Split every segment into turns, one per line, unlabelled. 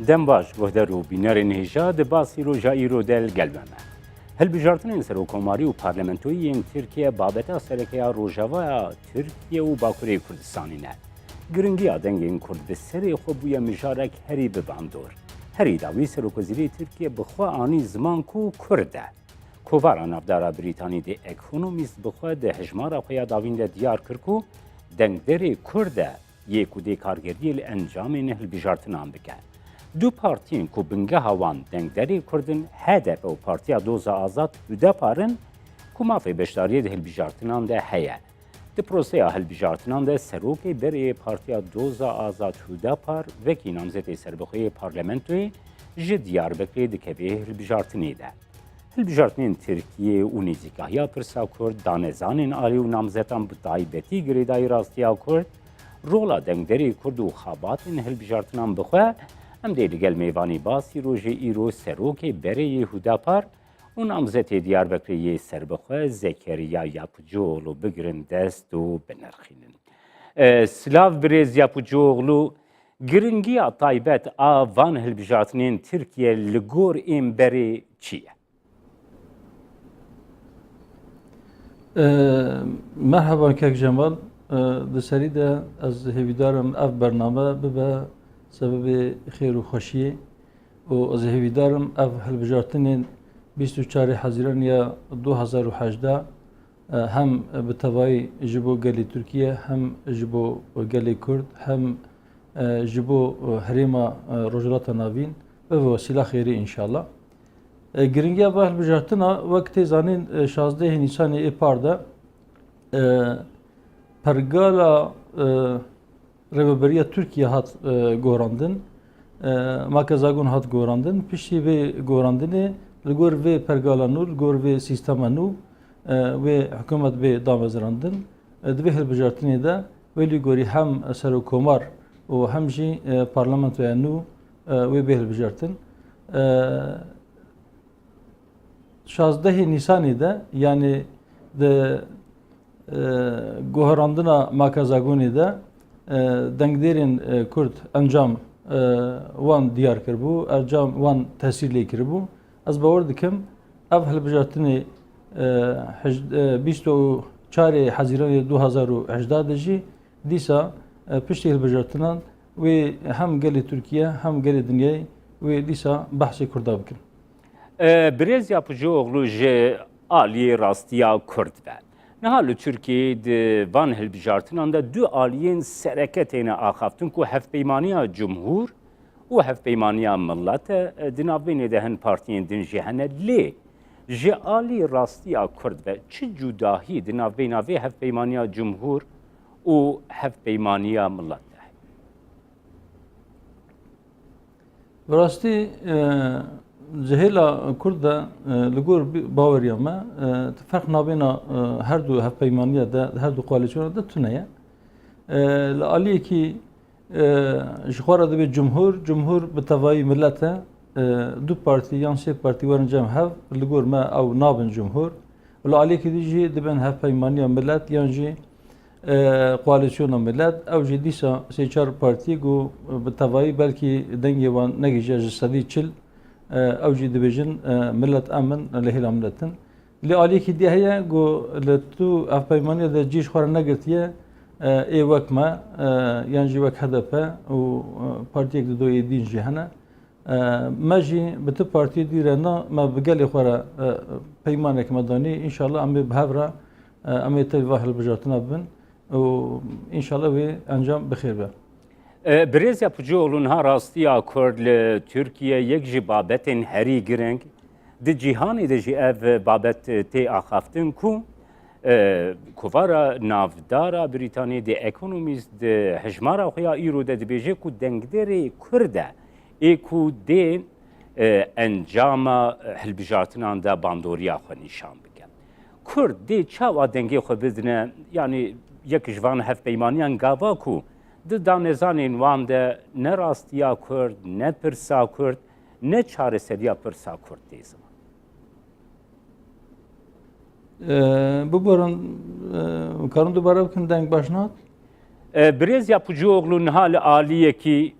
دم باش گهدر و بینر نهجا ده باسی رو جایی رو دل گلبمه. هلبجارتن سر حکوماری و پارلمنتوی این ترکیه بابتا سرکه روجاوا ترکیه و باکوری کردستانی نه. گرنگی آدنگ این کرد به سر خوبوی مجارک هری بباندور. هری داوی سر وزیری ترکیه بخوا آنی زمان کو کرده. کووارا نافدارا بریتانی ده اکونومیست بخوا ده هجمارا خویا داوین ده دیار کرکو دنگدر کرده یکو ده کارگردی انجام نه هلبجارتن آن بکن. دو پارتین کو بنگه هوان دنگدری کردن هدف و پارتیا دوزا آزاد هده پارن کو مافی بشتاری ده هلبجارتنان ده هیه. ده پروسه هلبجارتنان ده سروکی بری پارتیا دوزا آزاد هده پار وکی نامزد سربخوی پارلمنتوی جد دیار بکری ده کبه هلبجارتنی ده. هلبجارتنین ترکیه و نیزیکاهیا پرسا کرد دانزانین آلی و نامزدان بطایبتی گریدای راستیا کرد رولا دنگدری کرد و خواباتین هلبجارتنان بخواه ام دیگل میوانی باسی روژه ایرو سروک بره یهودا پار و نامزد دیار بکری سربخواه زکریا یاپوجوغلو بگرن دست و بنرخینن. سلاف بریز یاپوجوغلو گرنگی طایبت آوان هلبجارتنین ترکیه لگور این بره چیه؟
مرحبا کاک جمال دسری ده از هیویدارم اف برنامه ببه سبب خیر و خوشیه و از هیویدارم اف هلبجارتنین 24 حزیران یا 2018 هم به توای جبو گلی ترکیه هم جبو گلی کرد هم جبو حریما روجلات ناوین و وسیله خیری انشالله گرینگی با هلبجارتنا وقتی زانین 16 نیسان ایپاردا پرگالا رهبری ترکیه هات گورandın ماکزاگون هات گورandın پشتی به گورandنی لگور و پرگالانو لگور و سیستمانو و حکومت به دامزراندن دوی هلبجارتنی ده ولی گوری هم سر کومار و هم جی پارلمان و نو و به هلبجارتن 16 نیسانی ده yani de گوهراندنا ماکزاگونی ده دنگدرین کرد انجام وان دیار کربو انجام وان تحصیلی کربو از باور دکم اف هلبجارتنی 24 حزیران 2018 دجی دیسا پشتی هلبجارتنان و هم گلی ترکیه هم گلی دنیای و دیسا بحث کرده بکن
برز یاپوجوغلو جه آلی راستیا کرد بد. نهالو ترکیه ده وان هلبجارتنان ده دو آلیین سرکتین آخافتن که هف پیمانیا جمهور و هف پیمانیا ملت دنابین دهن پارتیین دن جهنه لی جه آلی راستیا کرد بد چه جداهی دنابین آوی هف پیمانیا جمهور و هف پیمانیا ملت ده
براستی جهلا کرد لگور باوریا ما فرق نابینا هر دو هف پیمانیه ده هر دو قالیچون ده تنیه لالیه کی جخوار ده به جمهور به توایی ملته دو پارتی یا سه پارتی ورنجام هف لگور ما او نابن جمهور لالیه کی دیجی دبن هف پیمانیه ملت یانجی قالیچون ملت او جدیسا سه چهار پارتی گو به توایی بلکی دنگی وان نگیجه جسدی چل او جي ديفيجن ملت امن لهلا ملتن اللي عليك دي هي جو لتو افبايمانيا ده جيش خور نغرتيه اي وقت ما يعني وقت هدفه و بارتيك دو يدين جهنه ماجي بت بارتي ديرنا ما بقال خور بيمانك مدني ان شاء الله ام بهبره ام تلوه البجاتنا بن وان شاء الله انجام بخير به
برز یاپوجوغلون ها راستیا کرد لترکیه یک جی بابتین هری گرنگ دی جیهانی دی جی اف بابت تی آخافتن کو کووارا نافدارا بریتانی دی اکونومیست دی هجمارا خویا ایرو دی بیجه کو دنگدری کرده ای کو دی انجام هلبجارتنان دا باندوریا خو نشان بگن کرد دی چاوا دنگی خو بدنه یعنی یک جوان هف پیمانیان گاوا کو د دانزانین وان ده نه راستیا کرد نه پرسا کرد نه چاره سدیا پرسا کرد دیزم
ببرن کارم دوباره بکن دنگ باشنات
برز یاپوجوغلو نهال آلیه کی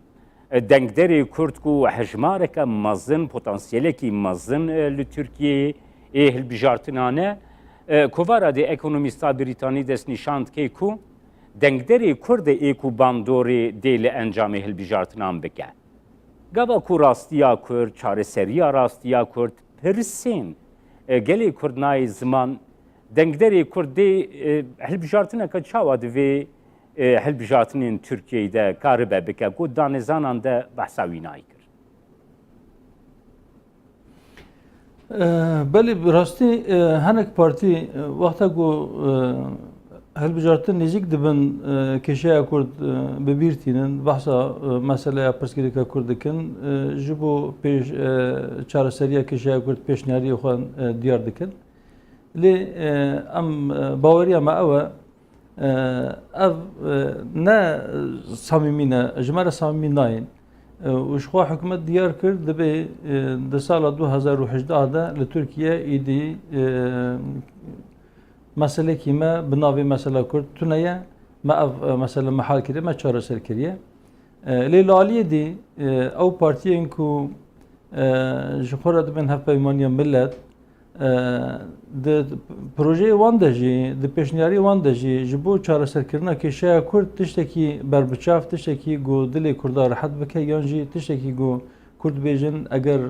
دنگدری کرد کو حجمارک مزن پتانسیلکی مزن لترکیه هل بجارتنانه کوارا دی اکونومیستا بریتانی دست نشاند که کو دنگدری کرد ایکو باندوری دیل انجام هل بجارتنان بکه گاوا کو راستیا کرد چاره سریا راستیا کرد پرسین گلی کردنای زمان دنگدری کرد دی هل بجارتنه که چاواد وی هەلبژاتنین تورکیەیدا کاربە بکە گوت دانێزانان دە بەحساوی نایکرد.
بەێ ڕاستی هەنێک پارتی وەختە گو هەلبژارتن نزیک دەبن کێشەیە کورد ببیرتینن بەحسا مەسەلەیە پرسگیریکە کورد دکن ji بۆ چارەسەریە کێشەیە کورد پێشنیاری خۆیان دیار دکن لێ ئەم باوەریە مە ئەوە ev ne samimîne ji me re samimî nayên û ji xwe hikûmet diyar kir dibe di sala 2018 de li Tirkiye êdî meselekî me bi navê mesela Kurd tuneye me ev mesela mehal kiriye me çareser kiriye lê aliyê dî ew partiyên ku ji xwe re dibin hevpeymaniya millet د پروژه وان د جی د پېشنیاري وان د جی جبو چارەسەرکردنا کێشەیە کورد تشتێکی بربچاف تشتێکی گو دلê Kurda rahat bike yan jî tiştekî got Kurd bêjin eger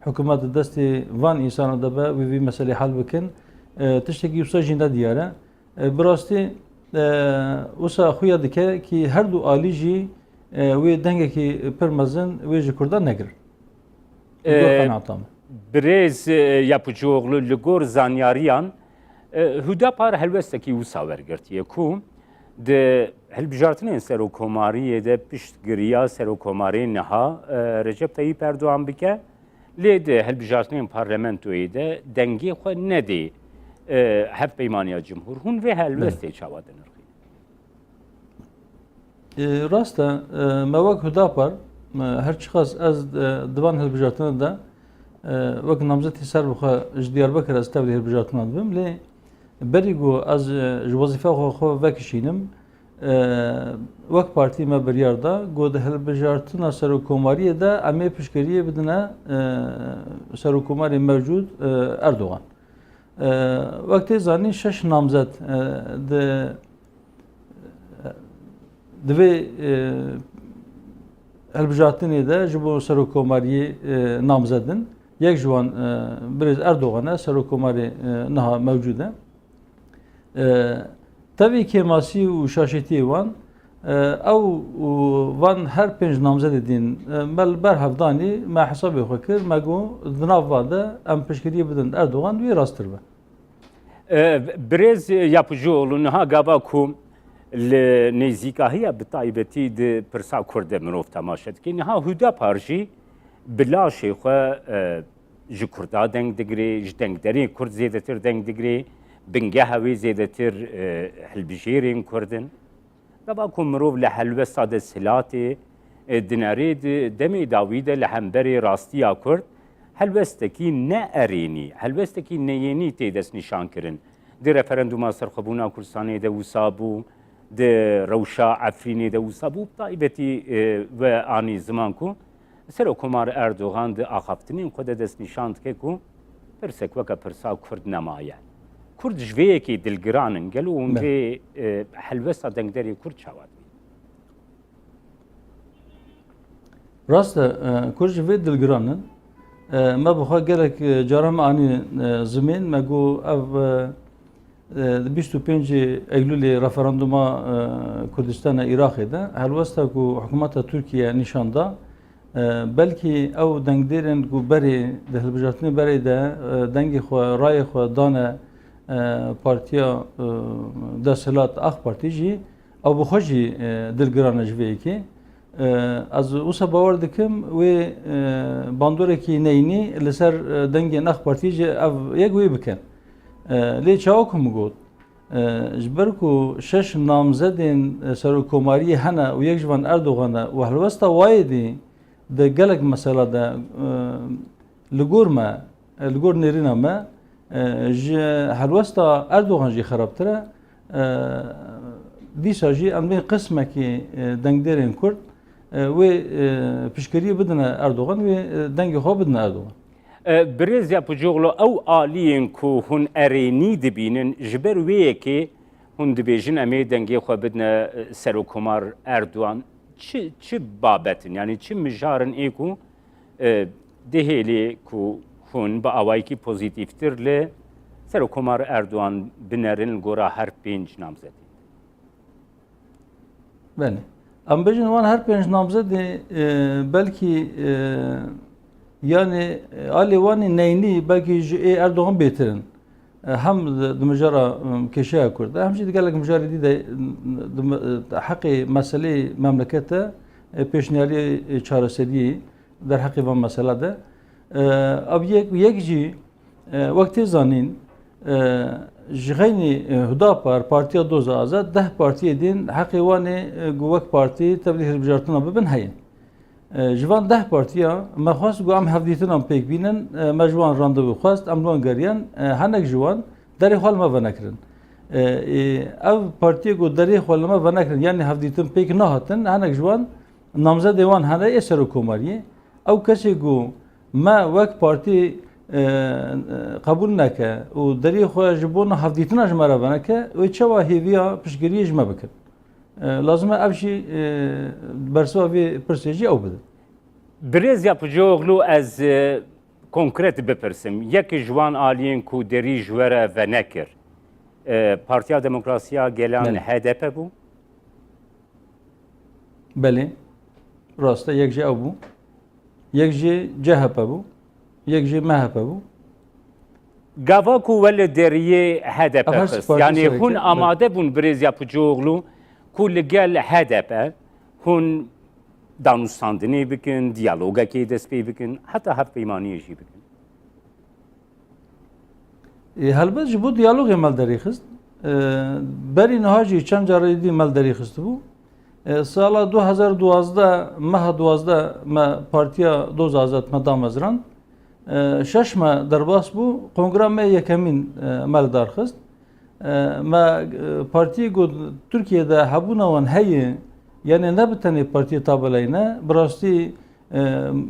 hikûmet di destê van însana de be wê vî meselê hel bikin tiştekî wisa jî ne diyar e bi rastî wisa xuya dike kî her du alî jî wê dengekî pir mezin wê ji Kurda negir
برێز یاپوچۆغلو li gor zanyariyan Hüdapar helwestekî wisa wergirtiye ku di hilbijartinên serokkomariyê de piştgiriya serokkomariyê niha Recep Tayyip Erdoğan bike lê di hilbijartinên parlamentoyê de dengê xwe nedê hevpeymaniya cumhur hûn vê helwestê çawa dinirxî.
Rast e me wek Hüdapar her çiqas ez divan hilbijartinê de وەک نامزەتی سەر بخوا ji Diyarbekir ez tevlî hilbijartinan dibim lê berî got ez ji wezîfa xwe vekişînim wek partî me biryar da got di hilbijartina serokkomariyê de em ê piştgiriyê bidine serokkomarê mevcûd Erdoğan. Wek tê zanîn şeş namzet di vê hilbijartinê de ji bo serokkomariyê namzedin. Yek ji wan birêz Erdoğan e serokkomarê niha mewcûd e. Tevî kêmasî û şaşetiyê wan ew van her pênc namzedê dîn me li ber hevdanî me hesabê xwe kir me got di nav van de em piştgiriyê bidin Erdoğan wê rasttir be.
Birêz Yapıcıoğlu niha gava ku li nêzîkahiya bi taybetî di pirsa Kurd de mirov temaşe dike niha Hüdapar jî bilaşê xwe ji Kurda deng digirê ji dengderê Kurd zêdetir deng digirê bingeha wê zêdetir hilbijêrên Kurdin gava ku mirov li helwesta de silatê dinarê di demê dawî de li hemberê rastiya Kurd helwestekî ne erênî helwestekî neyênî tê dest nîşan kirin di referenduma serxwebûna Kurdistanê de wisa bû di rewşa Efrînê de wisa bû taybetî ve anî ziman ku Serokkomar Erdoğan di axaftinên xwe de dest nîşan dike ku pirsek weke pirsa Kurd nemaye. Kurd ji vê yekê dilgiranin gelo hûn vê helwesta dengderê Kurd çawa dibîn.
Rast e Kurd ji vê dilgiranin me bi xwe gelek caran me anî zimên me got ev 25 Eylûlê referanduma Kurdistanê Iraqê de helwesta ku hikûmeta Tirkiye nîşan da belkî ew dengdêrên ku berê di hilbijartinê berê de dengê xwe rayê xwe dane partiya desthilat Ak Partî jî ew bi xwe jî dilgiran e ji vê yekê ez wisa bawer dikim wê bandorekî neyînî li ser dengên Ak Partî jî ev yek wê bikin lê çawa ku min got ji ber ku şeş namzedên serokkomariyê hene û yek ji wan Erdoğan e û helwesta wayê dî de gelek mesela de li gor me li gor nêrîna me ji helwesta Erdoğan jî xerabtir e dîsa jî em vê qismekî dengderên Kurd ve pişkeriye bidine Erdoğan ve dengi xwe bidine Erdoğan.
برێز یا پجۆغڵۆ ئەو ئالیên ku hûn erênî dibînin ji ber wê yekê hûn dibêjin em ê dengê xwe bidine Serokkomar Erdoğan çi babetin yani çi mijarin ê ku dihêlê ku hûn bi awayekî pozîtîftir li Serokkomar Erdoğan binerin li gora her pênc namzedê.
Beni. Em bêjin wan her pênc namzedê belkî yani alê wanê neynî belkî ji ê Erdoğan bêtirin. Hem di mijara keşeya Kurd hem jî digelek mijarê dî de heqê meseleyê memlekete pêşniyariyê çareseriyê derheqê van mesele de ev yek jî wek tê zanîn ji xeynî Hudapar Partiya Doza Azad 10 partiyê din heqê wanê wek partî tevlî hilbijartina bibin heye. Ji van 10 partiya me xwast got em hevdîtinan pêk bînin me ji wan randevu xwast em li wan geriyan hinek ji wan derê xwe li me venekirin. Ev partiyê got derê xwe li me venekirin yani hevdîtin pêk nehatin hinek ji wan namzedê wan hene ê serokkomariyê ew kesê got me wek partî qebûl neke û derê xwe ji bo hevdîtina ji me re veneke wê çawa hêviya piştgiriyê ji me bikin. Lazım ev jî bersiva vê pirsê jî ew bidin.
Birêz ya pijôğlu ez konkret bipirsim. Yekê ji wan aliyên ku derî ji we re venekir. Partiya Demokrasiya Gelan HDP bû?
Belê. Rast e yek jî ew bû. Yek jî CHP bû. Yek jî MHP bû.
Gava ku we li deriyê HDP
Ev her
xist.
partî
Yani
sereke,
hûn amade bûn birêz ya pijôğlu ku li gel HDP hûn danûstandinê bikin, diyalogekê dest pê bikin, heta hevpeymaniyê jî bikin.
Helbet ji bo diyalogê melderê xist. Berî niha jî çend carê dî melderê xistibû. Sala 2012 meha 12 me Partiya Doza Azad me damezran. Şeş me derbas bû, kongra me yekemîn meldar xist. Me partiyê got Türkiye'de hebûna wan heye yani ne bi tenê partiyê tabelayne bi rastî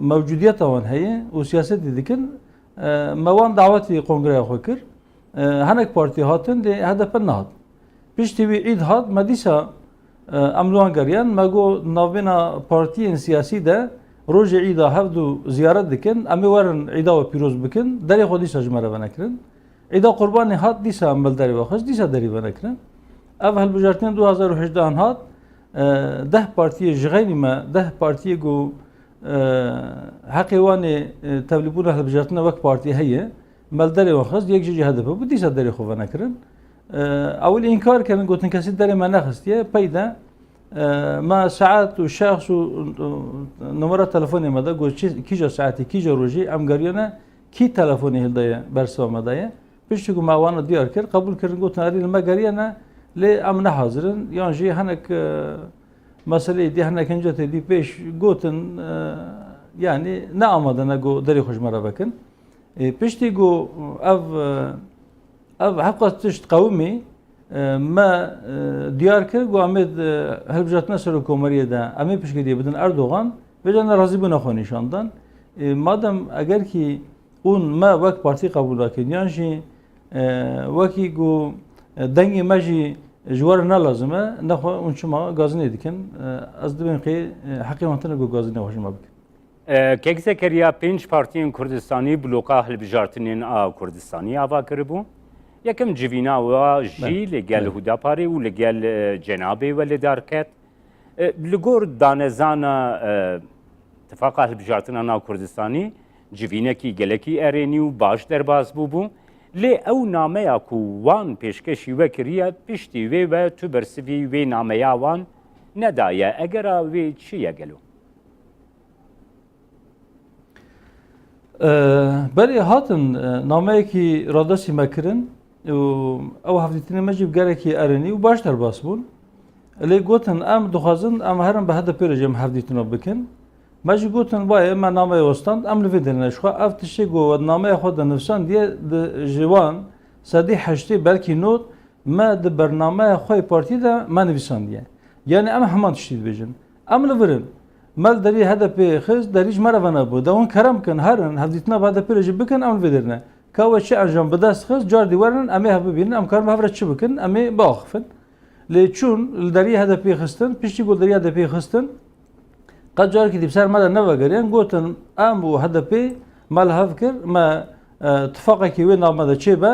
mevcudiyeta wan heye û siyasetê dikin me wan davetê kongreya xwe kir hinek partî hatin lê HDP nehat. Piştî wî îd hat me dîsa em li wan geriyan me got navbêna partiyên siyasî de rojê îda hevdû ziyaret dikin em ê werin îda we pîroz bikin derê xwe dîsa ji me re venekirin. İda qurbanê hat dîsa em belderê ve xwest dîsa derî venekirin. Ev hilbijartinên 2018 hat 10 partiyê ji xeynî me 10 partiyê got heqê wanê tevlîbûna hilbijartina wek partî heye melderê ve xwest yek jî HDP bû dîsa derê xwe venekirin. Ewil înkar kirin gotin kesî derê me nexistiye pey de me saet û şex û numara telefonê me de got kîja saetê kîja rojê em geriyane kî telefonê hildaye bersiva me daye. Piştî ku me wan diyar kir qebûl kirin gotin erî li me geriyane lê em nehazirin yan jî hinek meseleyê dî hinek hincetê dî pêş gotin yani ne amade ne got derê xwe ji me re vekin. Piştî got ev heqqa tişt qewimî me diyar kir got em ê hilbijartina serokkomariyê de em ê piştgiriyê bidin Erdoğan ve cana razî bûna xwe nîşandan. Madem eger ki اون ما وک پارتی قبول کردن یان جی وکی گو دنگی ماجی جوار نه لازمه نه اون شما گازنی دیکن از دبین کی حقیقتا گو گازنی واشم بک
کیک زکریا 5 partiyen Kurdistanî bloka hilbijartinên a Kurdistanî ava kiribû. Yekem civîna wa jî li gel Hudaparê û li gel cenabê we li derket. Li gor danezana ittifaqa hilbijartina a Kurdistanî civînekî gelekî erênî û baş derbas bûbû. Lê ew nameya ku wan pêşkêşî we kiriye piştî wê ve tu bersivî wê nameya wan nedaye. Egera wê çi ye gelo?
Berê hatin nameyekî radesî me kirin û ew hevdîtinê me jî gerekî erênî û baş derbas bûn. Lê gotin em dixwazin em herin bi HDP re em hevdîtina bikin. Me jî gotin baye me nameyê westand em li vê derîne ji xwe ev tiştê got nameya xwe de nivîsan diye ji wan sedî heştê belkî not me di bernameya xwe partî de me nivîsandiye. Yani em heman tiştî dibêjin. Em li virin مال داری HDP خز داریج مرا بود اون کرم کن هرن هدیتنا بعد پیرج بکن ام ودرنه که چه انجام بدست خز جار دیوارن امی هب ببینن ام کارم هفرت چه بکن امی باخفن لیچون داری HDP خستن پیشی گل داری HDP خستن قد جار کی دیبسر مالا نوگرین گوتن ام و HDP مال هفکر ما اتفاقی که وی نامده چه به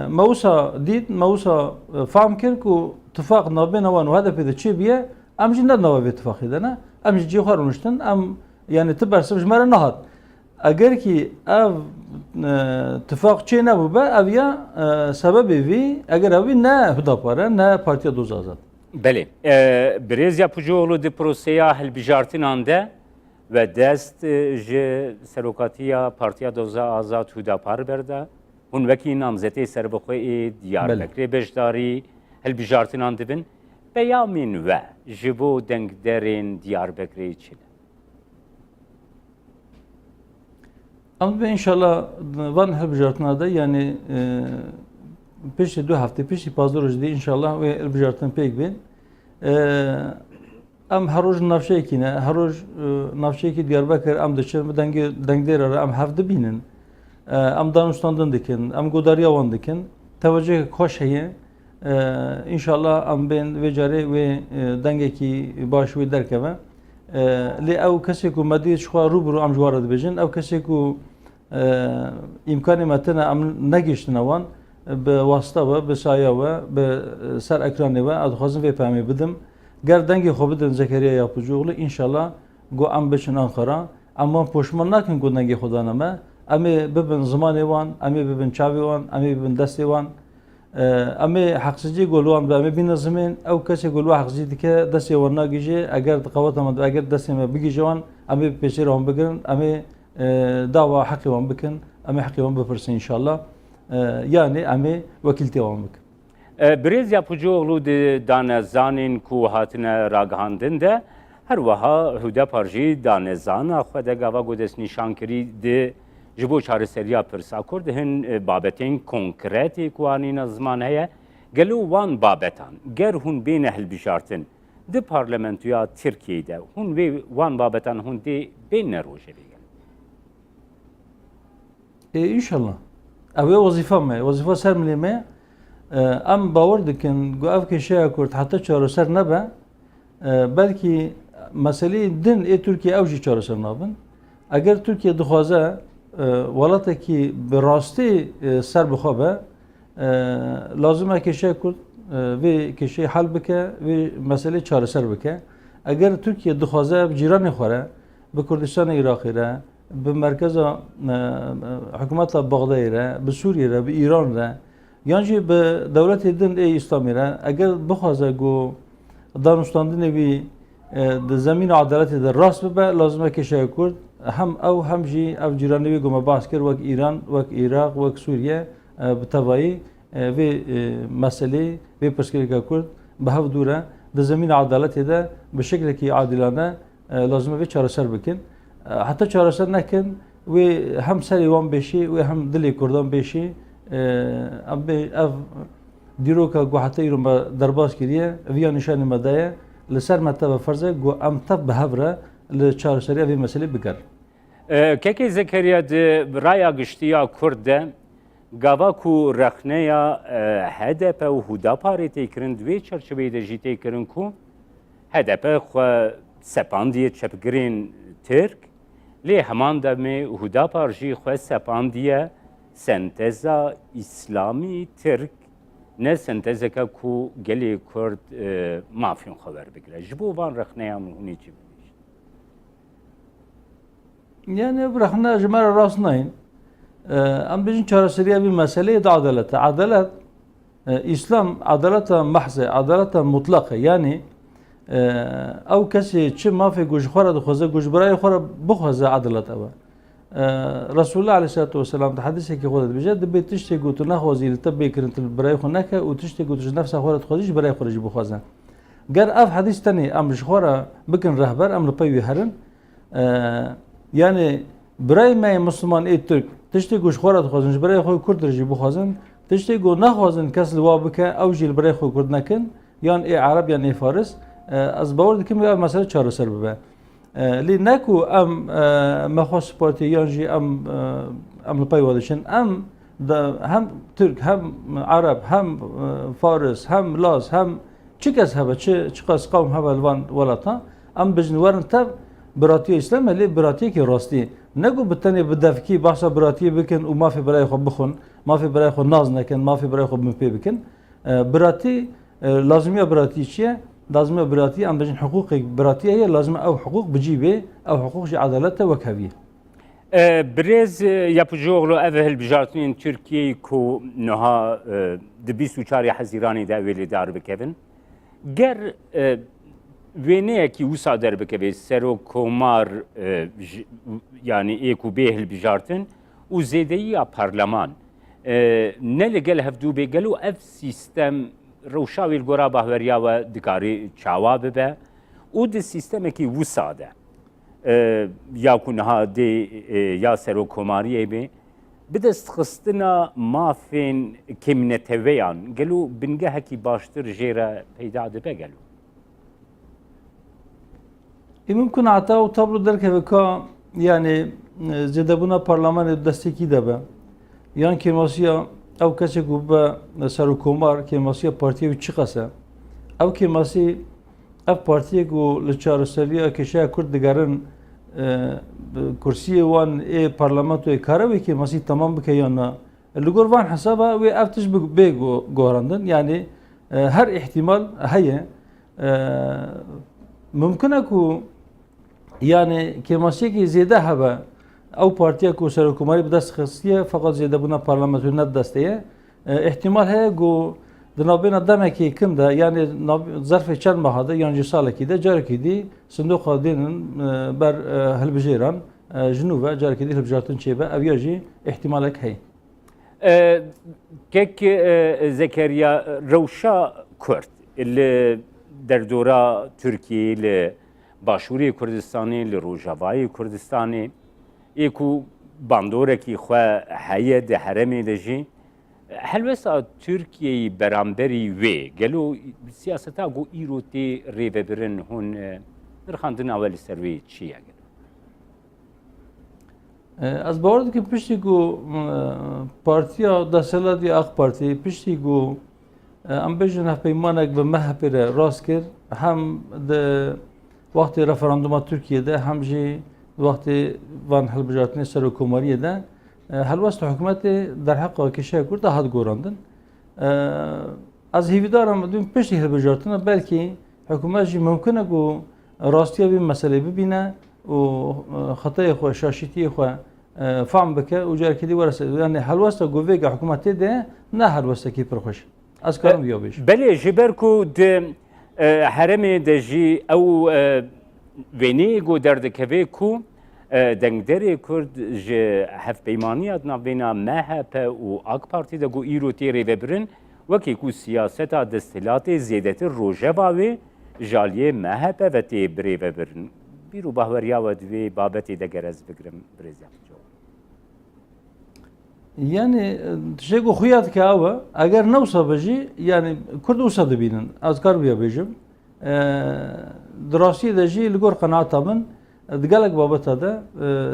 موسا دید موسا فهم کرد که اتفاق نابین وان و HDP ده چه بیه ام جند نوابی اتفاقی ده نه ام جی خارونشتن ام yani تبرسش مرا نهاد اگر کی اف اتفاق چه نبوده اویا سبب وی اگر اوی نه هداپاره نه پارتیا دوز آزاد
بله برێزیا پوجۆڵ دی پرۆسەیە هەلبژارتنان de ve dest ji serokatiya Partiya Doza Azad Hüdapar berde hûn wekî namzetê serbixwe Diyarbekirê beşdarî hilbijartinan dibin peyamên we ji bo dengderên Diyarbekirê çi ne?
Ama inşallah van hilbijartina da yani peşi 2 hafta peşi pazar rojdi inşallah ve hilbijartin pek bin ام هر روز نافشه کی نه هر روز نافشه کی دیاربکر ام دچم دنگدر ام هفته بینن ام دانستاندن دکن ام گوداریا وان دکن توجه خوش هیه انشالله ام بین و جاری و دنگه کی باش و درکه لی او کسی کو مدی شخوا روبرو ام جوار دبجن او کسی کو امکانی متنا ام نگشتن وان به واسطه و به سایه و به سر اکرانی و ادخوازم و فهمی بدم گر دنگی خوب دن زکریا yapıcıoğlu inşallah go am beçin Ankara ama poşman nakin go dengî xuda neme emi bibin zimanê wan emi bibin çavê wan emi bibin destê wan emi heqsizcî golwan be emi bîne zimên ew kesê golwa heqsizcî dike destê wan nagîje eger diqeweta me eger destê me bigîje wan emi pêşê wan bigirin emi dava heqê wan bikin emi heqê wan bipirsin inşallah yani emi wekîltê wan bikin
برێزیا پوجۆڵ دی danezanên ku hatine ragihandin de her wiha Hüdapar jî danezana xwe de gava godestnîşankirî di ji bo çareseriya pirsakor di hin babetên konkretê ku anîna ziman heye gelo wan babetan ger hûn bêne hilbijartin di parlamentoya Tirkiyeyê de hûn vê wan babetan hûn dê bêne rojevê gelin
İnşallah ew ê wezifa me wezifa ser milê me ام باور دکن گو اف کشیا کرد حتی چهارسر نبه بلکه مسئله دین ای ترکیه اوجی چهارسر نبن اگر ترکیه دخوازه ولاته کی به راستی سر بخوابه لازمه کشیا کرد و کشیا حل بکه و مسئله چهارسر بکه اگر ترکیه دخوازه جیران خوره به کردستان عراقی را به مرکز حکومت بغداد را به سوریه را به ایران را yani به دولت دین ای اسلامی را اگر بخوازه گو دانستاندن وی زمین عدالت در راست به لازمه که شای کرد هم او هم جی او جیرانی گو مباحث کرد وک ایران وک عراق وک سوریه به توایی و مسئله و پسکری که کرد به هف دوره در زمین عدالت ده به شکلی که عادلانه لازمه وی چارەسەر بکن حتی چارەسەر نکن و هم سری وان بشی و هم دلی کردان بشی ام اف دیروکا گو حتی ایران با درباز کریه ویا نشانی مدایه لسر مطلب فرضه گو ام تب به هفره لچارەسەری وی مسئله بگر
ککی زکریا دی رایا گشتیا کرده گاوا کو رخنیا HDP و Hüdaparê têkirin divê çerçeveyê de jî têkirin ku HDP xwe sepandiye çepgirên Tirk lê heman demê Hüdapar jî xwe sepandiye senteza İslamî Tirk ne sentezeke ku gelê Kurd mafyon xeber bigire ji bo van rexneyan hûnê çi bibêjin
yani rexne ji me re rast nayên em bêjin çarəseriya vî meseleyê de adalet e adalet İslam adaleta mahze adaleta mutlaq e yani ew kesê çi mafê ku ji xwe re dixwaze ku ji birayê xwe re bixwaze adalet ew e Resulullah Aleyhisselatü Vesselam da hadise ki xwe dibêje dibe tiştê ku tu nexwazî li te bêkirin tu birayê xwe neke û tiştê ku tu ji nefsa xwe re dixwazî ji birayê xwe re jî bixwaze ger ev hadîs tenê em ji xwe re bikin rehber em li pey wî herin yani birayê me Müslüman ê Türk tiştê ku ji xwe re dixwazin ji birayê xwe Kurd re jî bixwazin tiştê ku nexwazin kes li wa bike ew jî li birayê xwe Kurd nekin yan ê Arab yan ê Faris ez bawer dikim ev mesele çarəser bibe لی نکو مخواص پارتیان جی لپای وادشن هم ترک هم عرب هم فارس هم لاز هم چی کس هبه چی قاس قوم هبه الوان ولاتا بجنوارن تب براتي اسلام اللي براتي كي راستي نقول بالتاني بدافكي بحث براتي بكن وما في براي خو بخون ما في براي خو ناز نكن ما في براي خو بمبي بكن براتي لازميه براتي شيء لازميه براتي ام بجن حقوق براتي هي لازم او حقوق بجيبه او حقوق عدالته وكهبيه
برز yapıcıoğlu evvel bijartının Türkiye ku noha dibis uçari hazirani da evveli dar bekevin ger veneye ki usa der bekeve sero komar yani eku behel bijartın u zedeyi ya parlaman ne legel hevdu be gelu ev sistem روشاوی گورا بهوریا و دکاری چاوا به او د سیستم کی وساده یا کنها دی یا سرو کماریه به بدست خستنا مافین کمنتویان گلو بنگه کی باشتر جیره پیدا ده گلو
ممكن عطاو طبلو درك بكا يعني زدبونا برلمان دستكي دبا يعني كيماسيا او کسی که به سرکومار که ماسی پارتی و چی قسه او که ماسی اف پارتی که لچارسالی کشور کرد دیگران کرسی وان ای پارلمان و کاره و که ماسی تمام بکه یا نه لگور وان حسابه و افتش بگو گوراندن یعنی هر احتمال هیه ممکنه که یعنی که ماسی که زیاده هبه او پارتیا کو سرکوماری به دست خصیه فقط زیاده بونا پارلمانتوی ند دستیه احتمال هست گو دنابین دمه کی کنده یعنی ظرف چند ماه ده یعنی سال کی ده جاری کی دی صندوق دینن بر هلبجیران جنوب جاری کی دی هلبجارتن چیبه اویاجی احتمالک هی
کک زکریا روشا کرد اللي در دورا ترکیه ل باشوری کردستانی ل روجاوای کردستانی ایکو باندوره کی خو هیه ده حرمی دجی هلوسا ترکیه برانبری وی گلو سیاستا گو ایروتی ریوبرن هون درخاندن اول سروی چیه گلو
از باورد که پشتی گو پارتیا دستلات یا اخ پارتی پشتی گو ام بجن هفپیمانک به مهپر راست کرد هم ده وقت رفراندوم ترکیه ده هم جی وقتی وان هلبجارتنی سرکوماریه ده هلوست حکومت در حق کشور کرد هات گوراندن از هیویدارم دون پشتی هلبجارتنه بلکه حکومت جی ممکنه گو راستیا بی مسئله ببینه و خطای خو شاشیتی خو فهم بکه و جار کدی ورسه یعنی هلوست گویگه حکومت ده نه هلوست کی پرخوش از کارم بیابیش
بله جبر کو د حرم دجی او ونی گو دردکوی کو دنگدری کرد جه هف پیمانیات نبینا مهپ و آک پارتی دا گو ایرو تیری وبرن وکی کو سیاست دستلات زیادت روژه باوی جالیه مهپ و تی بری وبرن بیرو باوریا و دوی بابتی دا گرز بگرم بریزیم جو
yani şey خویات که اوه اگر نوسا بجی yani کرد اوسا دبینن از کار بیا بیجم دراستی دجی لگور قناعت من دقالك بابتا ده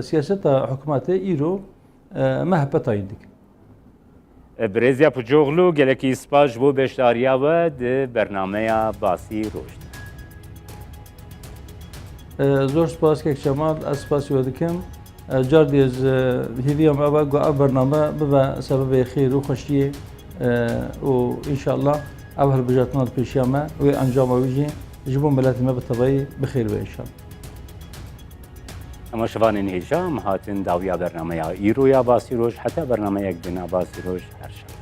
سياسة حكومات إيرو ما هبتا يندك
بريزيا بجوغلو جلكي سباج بو بشتاريا ود برنامه باسی روشت
زور سپاس که شمال از سپاسی ودکم جاردی از هیویم أبا قو برنامه ببا سبب خير و خوشیه و إن شاء الله أول بجاتنا البيشامة وأنجام ويجي جبون بلاتي ما بالطبيعي بخير بإن شاء الله
اما شوان نهیجا مهاتن داویا برنامه ایرو یا باسی روش حتی برنامه یک بنا باسی روش هر شب